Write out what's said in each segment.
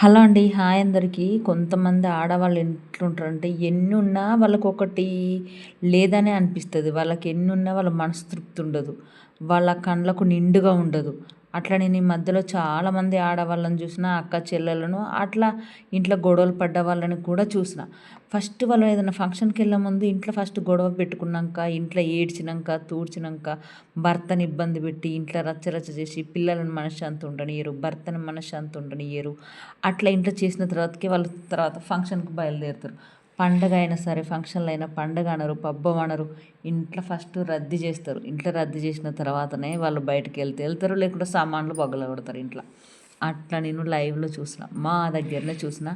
Hello అండి. Hi అందరికీ. కొంతమంది ఆడవాళ్ళు ఎట్లుంటారంటే ఎన్నున్నా వాళ్ళకొకటి లేదనే అనిపిస్తది. వాళ్ళకి ఎన్నున్నా వాళ్ళ మనసు తృప్తి ఉండదు. వాళ్ళ కండ్లకు నిండుగా ఉండదు. అట్లా నేను ఈ మధ్యలో చాలామంది ఆడవాళ్ళని చూసిన, అక్క చెల్లెలను అట్లా ఇంట్లో గొడవలు పడ్డ వాళ్ళని కూడా చూసిన. ఫస్ట్ వాళ్ళు ఏదైనా ఫంక్షన్‌కెళ్ళే ముందు ఇంట్లో ఫస్ట్ గొడవ పెట్టుకున్నాంక, ఇంట్లో ఏడ్చినంక, తూడ్చినంక, భర్తని ఇబ్బంది పెట్టి, ఇంట్లో రచ్చ రచ్చ చేసి, పిల్లలను మనశ్శాంతి ఉండనియ్యరు, భర్తని మనశ్శాంతి ఉండనియ్యరు. అట్లా ఇంట్లో చేసిన తర్వాతకి వాళ్ళు తర్వాత ఫంక్షన్‌కి బయలుదేరుతారు. పండగ అయినా సరే, ఫంక్షన్‌లు అయినా పండగ అనరు, పబ్బం అనరు. ఇంట్లో ఫస్ట్ రద్ది చేస్తారు. ఇంట్లో రద్ది చేసిన తర్వాతనే వాళ్ళు బయటికెళ్తారు. లేకుంటే సామాన్లు పగలగొడతారు ఇంట్లో. అట్లా నేను లైవ్‌లో చూసిన. మా దగ్గరనే చూసిన.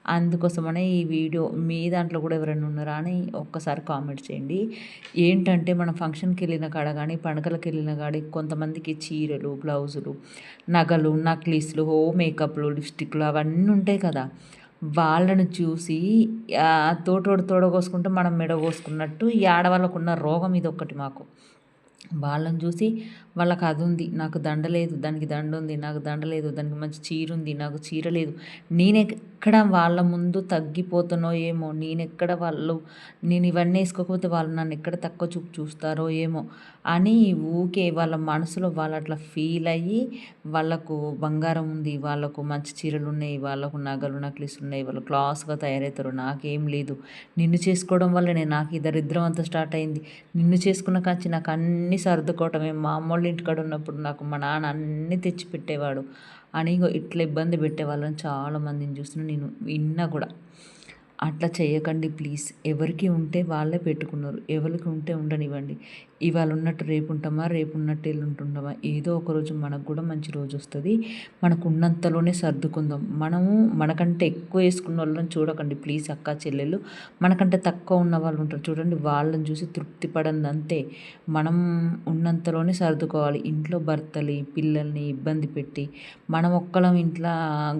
అందుకోసమనే ఈ వీడియో మీ దాంట్లో కూడా ఎవరైనా ఉన్నారా అని ఒక్కసారి కామెంట్ చేయండి. ఏంటంటే మనం ఫంక్షన్‌కెళ్ళిన కాడ గానీ, పండగలకెళ్ళిన కాడి కొంతమందికి చీరలు, బ్లౌజులు, నగలు, నక్లీస్‌లు, మేకప్‌లు, లిప్‌స్టిక్‌లు అవన్నీ ఉంటాయి కదా! వాళ్ళని చూసి తోటోడు తోడ కోసుకుంటే మనం మెడ కోసుకున్నట్టు ఈ ఆడవాళ్ళకున్న రోగం ఇదొక్కటి మాకు. వాళ్ళని చూసి వాళ్ళకి అదుంది, నాకు దండ లేదు, దానికి దండుంది, నాకు దండ లేదు, దానికి మంచి చీరుంది, నాకు చీర లేదు. నేనెక్కడ వాళ్ళ ముందు తగ్గిపోతానో ఏమో, నేను ఇవన్నీ ఏసుకోకపోతే వాళ్ళు నన్నెక్కడ తక్కువ చూపు చూస్తారో ఏమో అని ఊకే వాళ్ళ మనసులో వాళ్ళట్లా ఫీలయ్యి, వాళ్ళకు బంగారం ఉంది, వాళ్ళకు మంచి చీరలున్నాయి, వాళ్ళకు నగలు, నక్లీసులున్నాయి, వాళ్ళు క్లాస్‌గా తయారవుతారు. నాకేం లేదు. నిన్ను చేసుకోవడం వల్లనే నాకు ఈ దరిద్రం అంతా స్టార్ట్ అయింది. నిన్ను చేసుకున్న కాంచి నాకు అన్నీ సర్దుకోవటమే. మా అమ్మోళ్ళ ఇంటికాడ ఉన్నప్పుడు నాకు మా నాన్న అన్నీ తెచ్చిపెట్టేవాడు అని ఇగో ఇట్లా ఇబ్బంది పెట్టేవాళ్ళని చాలామందిని చూసిన నేను, విన్నా కూడా. అట్లా చేయకండి ప్లీజ్. ఎవరికి ఉంటే వాళ్ళే పెట్టుకున్నారు. ఎవరికి ఉంటే ఉండనివ్వండి. ఇవాళ ఉన్నట్టు రేపు ఉంటామా? రేపు ఉన్నట్టు ఎల్లుంటుంటామా? ఏదో ఒకరోజు మనకు కూడా మంచి రోజొస్తది. మనకు ఉన్నంతలోనే సర్దుకుందాం. మనము మనకంటే ఎక్కువ వేసుకున్నోళ్ళని చూడకండి ప్లీజ్ అక్కా చెల్లెళ్ళు. మనకంటే తక్కువ ఉన్న వాళ్ళు ఉంటారు చూడండి, వాళ్ళని చూసి తృప్తి పడండి అంతే. మనం ఉన్నంతలోనే సర్దుకోవాలి. ఇంట్లో భర్తని, పిల్లల్ని ఇబ్బంది పెట్టి, మనం ఒక్కలం ఇంట్లో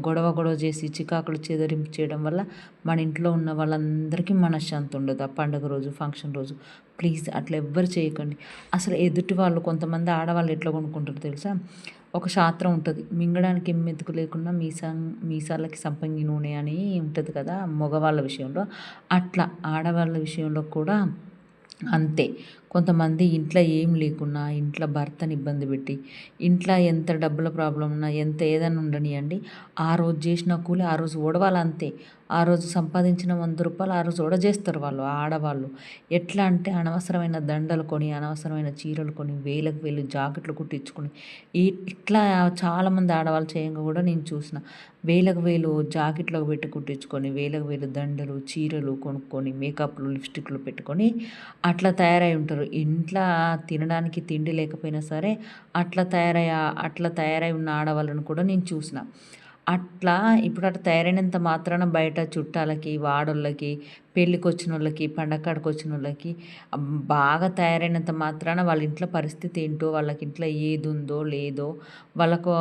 గొడవ చేసి చికాకులు చెదరింపు చేయడం వల్ల మన ఇంట్లో ఉన్న వాళ్ళందరికీ మనశ్శాంతి ఉండదు ఆ పండుగ రోజు, ఫంక్షన్ రోజు. ప్లీజ్ అట్లా ఎవ్వరు చేయకండి. అసలు ఎదుటి వాళ్ళు కొంతమంది ఆడవాళ్ళు ఎట్లా కొనుక్కుంటారో తెలుసా? ఒక శాస్త్రం ఉంటది. మింగడానికి ఎమ్మెతుకు లేకుండా మీసాలకి సంపంగి నూనె అని ఉంటది కదా మగవాళ్ళ విషయంలో. అట్లా ఆడవాళ్ళ విషయంలో కూడా అంతే. కొంతమంది ఇంట్లో ఏం లేకున్నా, ఇంట్లో భర్తని ఇబ్బంది పెట్టి, ఇంట్లో ఎంత డబ్బుల ప్రాబ్లమ్ ఉన్నా, ఎంత ఏదైనా ఉండనియండి, ఆ రోజు చేసిన కూలి ఆ రోజు ఓడవాలంతే. ఆ రోజు సంపాదించిన రూ. 100 ఆ రోజు ఓడజేస్తారు వాళ్ళు ఆడవాళ్ళు. ఎట్లా అంటే అనవసరమైన దండలు కొని, అనవసరమైన చీరలు కొని, వేలకు వేలు జాకెట్లు కుట్టించుకొని, ఇట్లా చాలామంది ఆడవాళ్ళు చేయంగా కూడా నేను చూసిన. వేలకు వేలు జాకెట్లకు పెట్టి కుట్టించుకొని, వేలకు వేలు దండలు, చీరలు కొనుక్కొని, మేకప్‌లు, లిప్‌స్టిక్‌లు పెట్టుకొని అట్లా తయారై ఉంటారు. ఇంట్లో తినడానికి తిండి లేకపోయినా సరే అట్లా తయారై ఉన్న ఆడవాళ్ళను కూడా నేను చూసిన. అట్లా ఇప్పుడు అట్లా తయారైనంత మాత్రాన బయట చుట్టాలకి, వాడోళ్ళకి, పెళ్ళికొచ్చినోళ్ళకి, పండగకాడికొచ్చినోళ్ళకి బాగా తయారైనంత మాత్రాన వాళ్ళ ఇంట్లో పరిస్థితి ఏంటో, వాళ్ళకి ఇంట్లో ఏదుందో లేదో, వాళ్ళకు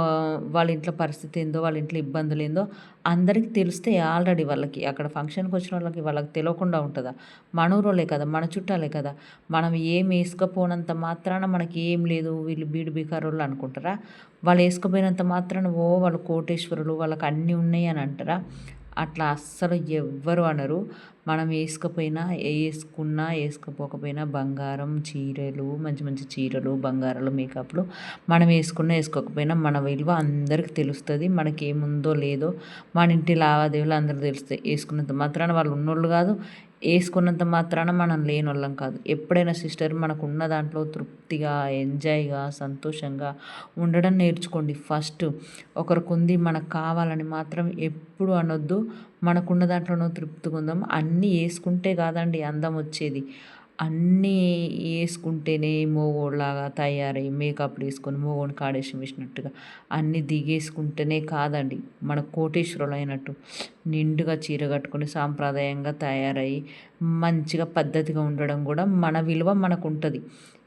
వాళ్ళ ఇంట్లో పరిస్థితి ఏందో, వాళ్ళ ఇంట్లో ఇబ్బందులేందో అందరికి తెలుస్తాయి ఆల్రెడీ వాళ్ళకి. అక్కడ ఫంక్షన్‌కొచ్చినోళ్ళకి వాళ్ళకి తెలవకుండా ఉంటదా? మనూరోళ్ళే కదా! మన చుట్టాలే కదా! మనం ఏం ఏసుకపోనంత మాత్రాన మనకి ఏం లేదు, వీళ్ళు బీడు బికారోళ్ళు అనుకుంటారా? వాళ్ళు ఏసుకపోయినంత మాత్రాన వాళ్ళు కోటీశ్వరులు, వాళ్ళకి అన్నీ ఉన్నాయి అని అంటారా? అట్లా అస్సలు ఎవ్వరు అనరు. మనం ఏసుకున్నా, ఏసుకోపోకపోయినా బంగారం, చీరలు, మంచి మంచి చీరలు, బంగారాలు, మేకప్‌లు మనం ఏసుకున్నా, ఏసుకోకపోయినా మన విలువ అందరికి తెలుస్తది. మనకేముందో లేదో మన ఇంటి లావాదేవీలు అందరికి తెలుస్తాయి. ఏసుకున్నంత మాత్రాన వాళ్ళు ఉన్నోళ్ళు కాదు, ఏసుకున్నంత మాత్రాన మనం లేనోళ్ళం కాదు. ఎప్పుడైనా సిస్టర్ మనకున్న దాంట్లో తృప్తిగా, ఎంజాయ్‌గా, సంతోషంగా ఉండడం నేర్చుకోండి ఫస్ట్. ఒకరికుంది మనకు కావాలని మాత్రం ఎప్పుడు అనొద్దు. మనకున్న దాంట్లోనో తృప్తిగా ఉందాం. అన్నీ ఏసుకుంటే కాదండి అందం వచ్చేది. అన్నీ ఏసుకుంటేనే మొగోడిలాగా తయారై మేకప్‌లేసుకొని మొగోడిని కాడేసి వేసినట్టుగా అన్నీ దిగేసుకుంటేనే కాదండి మన కోటీశ్వరులైనట్టు. నిండుగా చీర కట్టుకొని సాంప్రదాయంగా తయారయ్యి మంచిగా పద్ధతిగా ఉండడం కూడా మన విలువ మనకుంటుంది.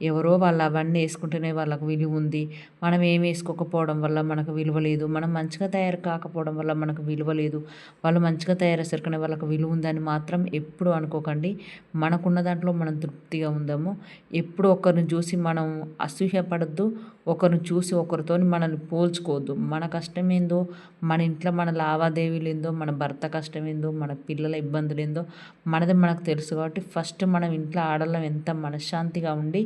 ఎవరో వాళ్ళు అవన్నీ వేసుకుంటేనే వాళ్ళకు విలువ ఉంది, మనం ఏమి వేసుకోకపోవడం వల్ల మనకు విలువ లేదు, మనం మంచిగా తయారు కాకపోవడం వల్ల మనకు విలువ లేదు, వాళ్ళు మంచిగా తయారయ్యేసరికి వాళ్ళకు విలువ ఉందని మాత్రం ఎప్పుడు అనుకోకండి. మనకున్న దాంట్లో మనం తృప్తిగా ఉందాము. ఎప్పుడు ఒకరిని చూసి మనం అసూయపడద్దు, ఒకరిని చూసి ఒకరితోని మనల్ని పోల్చుకోవద్దు. మన కష్టం ఏందో, మన ఇంట్లో మన లావాదేవీలు ఏందో, మన భర్త కష్టం ఏందో, మన పిల్లల ఇబ్బందులు ఏందో మనది మనకు తెలుసు. కాబట్టి ఫస్ట్ మనం ఇంట్లో ఆడవాళ్ళం ఎంత మనశ్శాంతిగా ఉండి,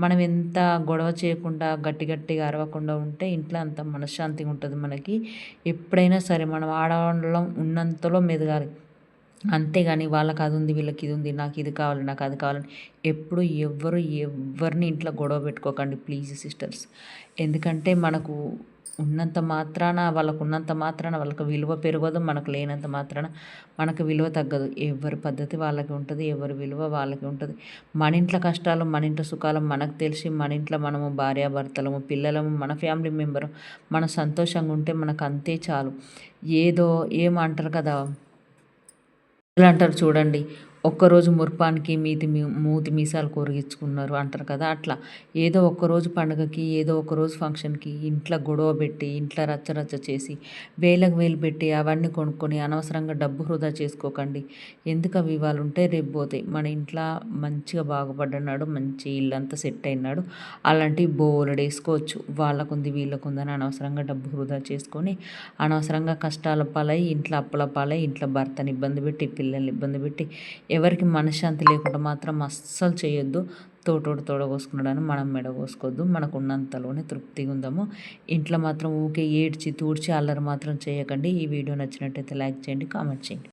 మనం ఎంత గొడవ చేయకుండా గట్టి గట్టిగా అరవకుండా ఉంటే ఇంట్లో అంత మనశ్శాంతిగా ఉంటుంది మనకి. ఎప్పుడైనా సరే మనం ఆడవాళ్ళం ఉన్నంతలో మెదగాలి. అంతేగాని వాళ్ళకి అది ఉంది, వీళ్ళకి ఇది ఉంది, నాకు ఇది కావాలి, నాకు అది కావాలని ఎప్పుడు ఎవ్వరిని ఇంట్లో గొడవ పెట్టుకోకండి ప్లీజ్ సిస్టర్స్. ఎందుకంటే మనకు ఉన్నంత మాత్రాన వాళ్ళకు విలువ పెరగదు, మనకు లేనంత మాత్రాన మనకు విలువ తగ్గదు. ఎవరి పద్ధతి వాళ్ళకి ఉంటుంది, ఎవరి విలువ వాళ్ళకి ఉంటుంది. మన ఇంట్లో కష్టాలు, మన ఇంట్లో సుఖాలు మనకు తెలిసి, మన ఇంట్లో మనము భార్యాభర్తలము, పిల్లలము, మన ఫ్యామిలీ మెంబరు మనం సంతోషంగా ఉంటే మనకు అంతే చాలు. ఏదో ఏమంటారు కదా, అంటారు చూడండి, ఒక్కరోజు మురిపానికి మూతి మీసాలు కొరిగించుకున్నారు అంటారు కదా, అట్లా ఏదో ఒక్కరోజు పండుగకి, ఏదో ఒకరోజు ఫంక్షన్కి ఇంట్లో గొడవ పెట్టి, ఇంట్లో రచ్చరచ్చ చేసి, వేలకు వేలు పెట్టి అవన్నీ కొనుక్కొని అనవసరంగా డబ్బు వృధా చేసుకోకండి. ఎందుకు అవి ఇవాళ ఉంటే రేపు పోతాయి. మన ఇంట్లో మంచిగా బాగుపడ్డన్నాడు, మంచి ఇల్లంతా సెట్ అయినాడు, అలాంటివి బోలెడు వేసుకోవచ్చు. వాళ్ళకుంది వీళ్ళకుందని అనవసరంగా డబ్బు వృధా చేసుకొని, అనవసరంగా కష్టాల పాలై, ఇంట్లో అప్పుల పాలై, ఇంట్లో భర్తని ఇబ్బంది పెట్టి, పిల్లల్ని ఇబ్బంది పెట్టి, ఎవరికి మనశ్శాంతి లేకుండా మాత్రం అస్సలు చేయొద్దు. తోటోడు తోడ కోసుకున్నాడని మనం మెడ కోసుకోవద్దు. మనకు ఉన్నంతలోనే తృప్తిగా ఉందాము. ఇంట్లో మాత్రం ఊకే ఏడ్చి తూడ్చి అల్లరి మాత్రం చేయకండి. ఈ వీడియో నచ్చినట్టయితే లైక్ చేయండి, కామెంట్ చేయండి.